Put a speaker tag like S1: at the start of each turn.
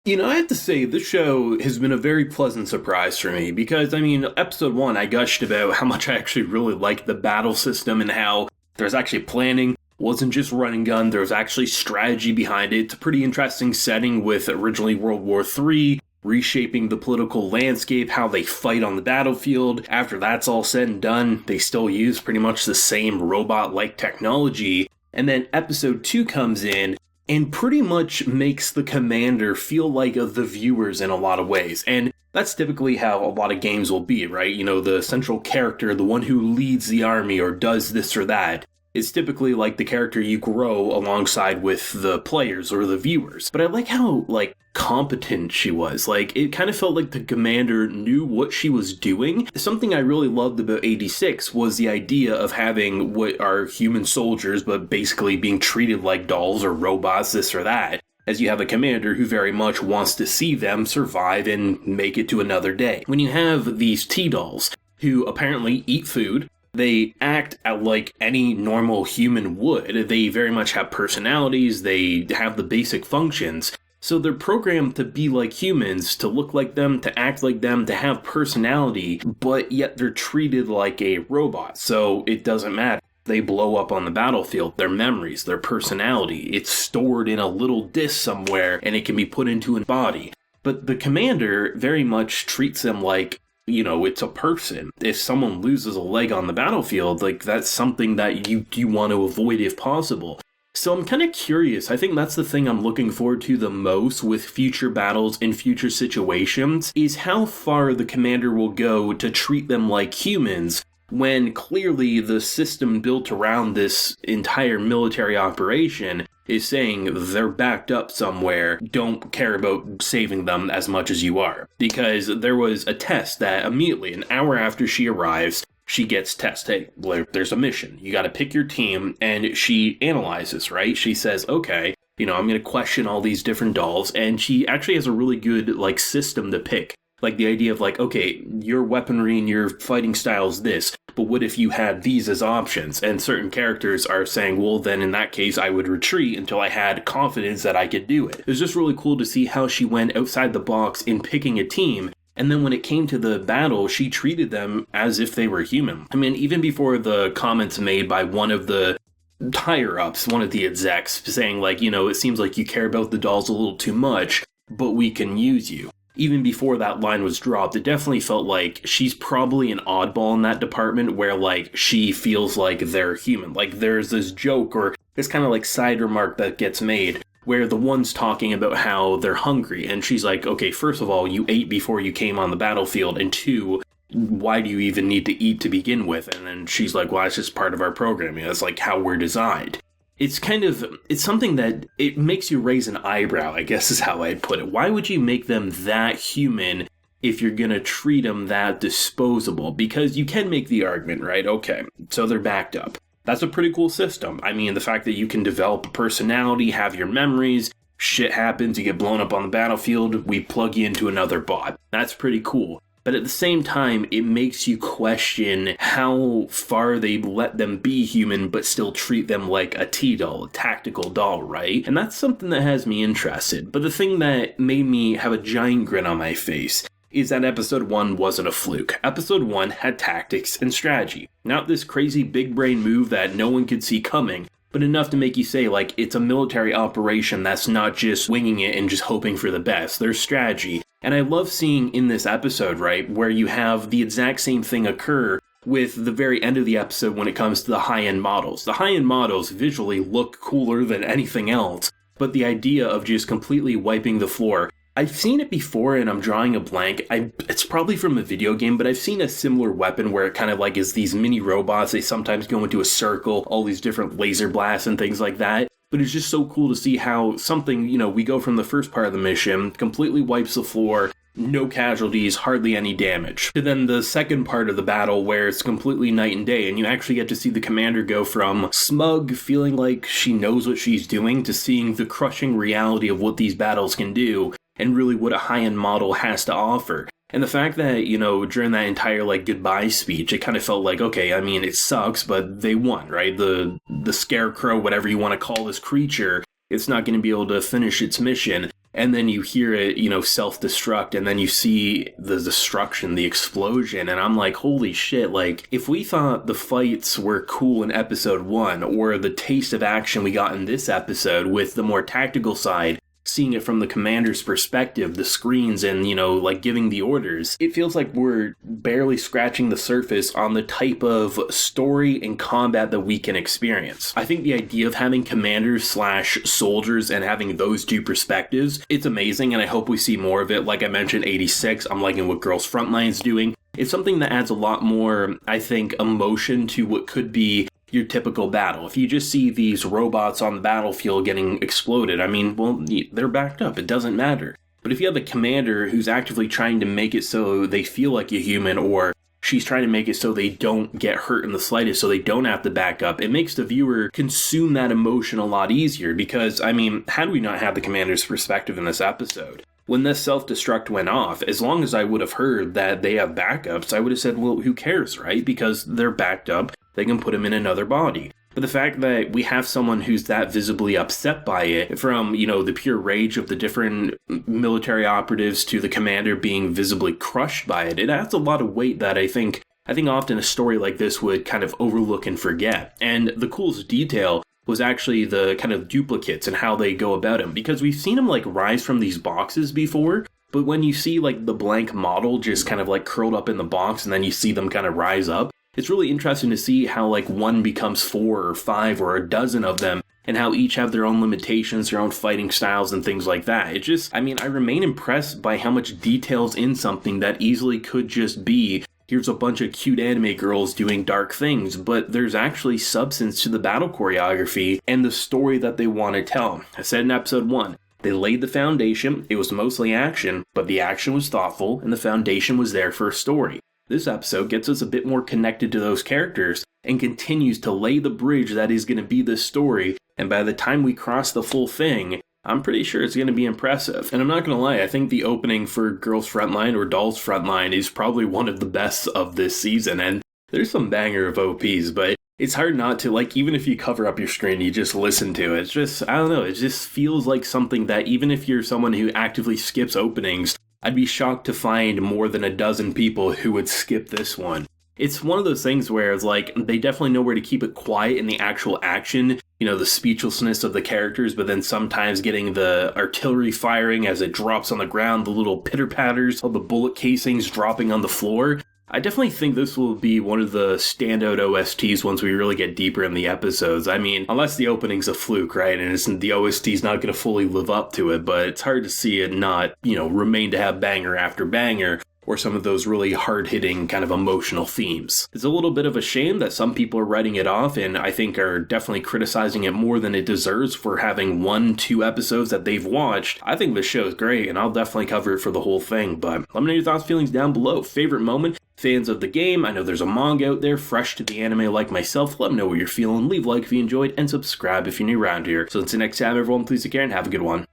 S1: I have to say, this show has been a very pleasant surprise for me because, episode 1, I gushed about how much I actually really liked the battle system and how there's actually planning. Wasn't just run and gun, there was actually strategy behind it. It's a pretty interesting setting with originally World War III, reshaping the political landscape, how they fight on the battlefield. After that's all said and done, they still use pretty much the same robot-like technology. And then episode 2 comes in and pretty much makes the commander feel like the viewers in a lot of ways. And that's typically how a lot of games will be, right? The central character, the one who leads the army or does this or that, is typically like the character you grow alongside with the players or the viewers. But I like how, competent she was. It kind of felt like the commander knew what she was doing. Something I really loved about 86 was the idea of having what are human soldiers, but basically being treated like dolls or robots, this or that, as you have a commander who very much wants to see them survive and make it to another day. When you have these T-dolls who apparently eat food, they act like any normal human would. They very much have personalities, they have the basic functions. So they're programmed to be like humans, to look like them, to act like them, to have personality, but yet they're treated like a robot. So it doesn't matter. They blow up on the battlefield, their memories, their personality. It's stored in a little disk somewhere and it can be put into a body. But the commander very much treats them like, it's a person. If someone loses a leg on the battlefield, that's something that you want to avoid if possible. So I'm kind of curious. I think that's the thing I'm looking forward to the most with future battles in future situations, is how far the commander will go to treat them like humans when clearly the system built around this entire military operation is saying they're backed up somewhere, don't care about saving them as much as you are. Because there was a test that immediately, an hour after she arrives, she gets tested. Hey, there's a mission. You got to pick your team, and she analyzes, right? She says, okay, I'm going to question all these different dolls, and she actually has a really good, system to pick. The idea of okay, your weaponry and your fighting style is this, but what if you had these as options? And certain characters are saying, well, then in that case, I would retreat until I had confidence that I could do it. It was just really cool to see how she went outside the box in picking a team. And then when it came to the battle, she treated them as if they were human. Even before the comments made by one of the higher-ups, one of the execs, saying it seems like you care about the dolls a little too much, but we can use you. Even before that line was dropped, it definitely felt like she's probably an oddball in that department where, she feels like they're human. There's this joke or this kind of, side remark that gets made where the one's talking about how they're hungry, and she's like, okay, first of all, you ate before you came on the battlefield, and 2, why do you even need to eat to begin with? And then she's like, well, it's just part of our programming. That's, how we're designed. It's something that it makes you raise an eyebrow, I guess is how I'd put it. Why would you make them that human if you're going to treat them that disposable? Because you can make the argument, right? Okay, so they're backed up. That's a pretty cool system. The fact that you can develop a personality, have your memories, shit happens, you get blown up on the battlefield, we plug you into another bot. That's pretty cool. But at the same time, it makes you question how far they let them be human but still treat them like a T-doll, a tactical doll, right? And that's something that has me interested. But the thing that made me have a giant grin on my face is that episode 1 wasn't a fluke. Episode 1 had tactics and strategy. Not this crazy big brain move that no one could see coming, but enough to make you say, it's a military operation that's not just winging it and just hoping for the best. There's strategy. And I love seeing in this episode, right, where you have the exact same thing occur with the very end of the episode when it comes to the high-end models. The high-end models visually look cooler than anything else, but the idea of just completely wiping the floor, I've seen it before and I'm drawing a blank. It's probably from a video game, but I've seen a similar weapon where it kind of is these mini robots. They sometimes go into a circle, all these different laser blasts and things like that. But it's just so cool to see how something, we go from the first part of the mission, completely wipes the floor, no casualties, hardly any damage. To then the second part of the battle where it's completely night and day, and you actually get to see the commander go from smug, feeling like she knows what she's doing, to seeing the crushing reality of what these battles can do, and really what a high-end model has to offer. And the fact that, during that entire, goodbye speech, it kind of felt like, okay, it sucks, but they won, right? The scarecrow, whatever you want to call this creature, it's not going to be able to finish its mission. and then you hear it, self-destruct, and then you see the destruction, the explosion, and I'm like, holy shit, like, if we thought the fights were cool in episode 1, or the taste of action we got in this episode with the more tactical side, seeing it from the commander's perspective, the screens, and, like giving the orders, it feels like we're barely scratching the surface on the type of story and combat that we can experience. I think the idea of having commanders / soldiers and having those two perspectives, it's amazing, and I hope we see more of it. Like I mentioned, 86, I'm liking what Girls Frontline's doing. It's something that adds a lot more, I think, emotion to what could be your typical battle. If you just see these robots on the battlefield getting exploded, I mean, well, they're backed up. It doesn't matter. But if you have a commander who's actively trying to make it so they feel like a human, or she's trying to make it so they don't get hurt in the slightest, so they don't have to back up, it makes the viewer consume that emotion a lot easier. Because, I mean, how do we not have the commander's perspective in this episode? When this self-destruct went off, as long as I would have heard that they have backups, I would have said, well, who cares, right? Because they're backed up, they can put them in another body. But the fact that we have someone who's that visibly upset by it, from, the pure rage of the different military operatives to the commander being visibly crushed by it, it adds a lot of weight that I think often a story like this would kind of overlook and forget. And the coolest detail was actually the kind of duplicates and how they go about them, because we've seen them like rise from these boxes before, but when you see like the blank model just kind of like curled up in the box and then you see them kind of rise up, it's really interesting to see how like one becomes 4 or 5 or a dozen of them, and how each have their own limitations, their own fighting styles and things like that. It just, I remain impressed by how much details in something that easily could just be, here's a bunch of cute anime girls doing dark things, but there's actually substance to the battle choreography and the story that they want to tell. I said in episode 1, they laid the foundation, it was mostly action, but the action was thoughtful and the foundation was there for a story. This episode gets us a bit more connected to those characters and continues to lay the bridge that is going to be this story, and by the time we cross the full thing, I'm pretty sure it's going to be impressive. And I'm not going to lie, I think the opening for Girls Frontline or Dolls Frontline is probably one of the best of this season, and there's some banger of OPs, but it's hard not to, like, even if you cover up your screen, you just listen to it. It's just, I don't know, it just feels like something that even if you're someone who actively skips openings, I'd be shocked to find more than a dozen people who would skip this one. It's one of those things where it's like, they definitely know where to keep it quiet in the actual action, the speechlessness of the characters, but then sometimes getting the artillery firing as it drops on the ground, the little pitter-patters of the bullet casings dropping on the floor. I definitely think this will be one of the standout OSTs once we really get deeper in the episodes. I mean, unless the opening's a fluke, right? And the OST's not going to fully live up to it, but it's hard to see it not, remain to have banger after banger, or some of those really hard-hitting kind of emotional themes. It's a little bit of a shame that some people are writing it off, and I think are definitely criticizing it more than it deserves for having 1-2 episodes that they've watched. I think this show is great, and I'll definitely cover it for the whole thing, but let me know your thoughts, feelings down below. Favorite moment? Fans of the game, I know there's a manga out there fresh to the anime like myself. Let me know what you're feeling, leave a like if you enjoyed, and subscribe if you're new around here. So until next time, everyone, please take care and have a good one.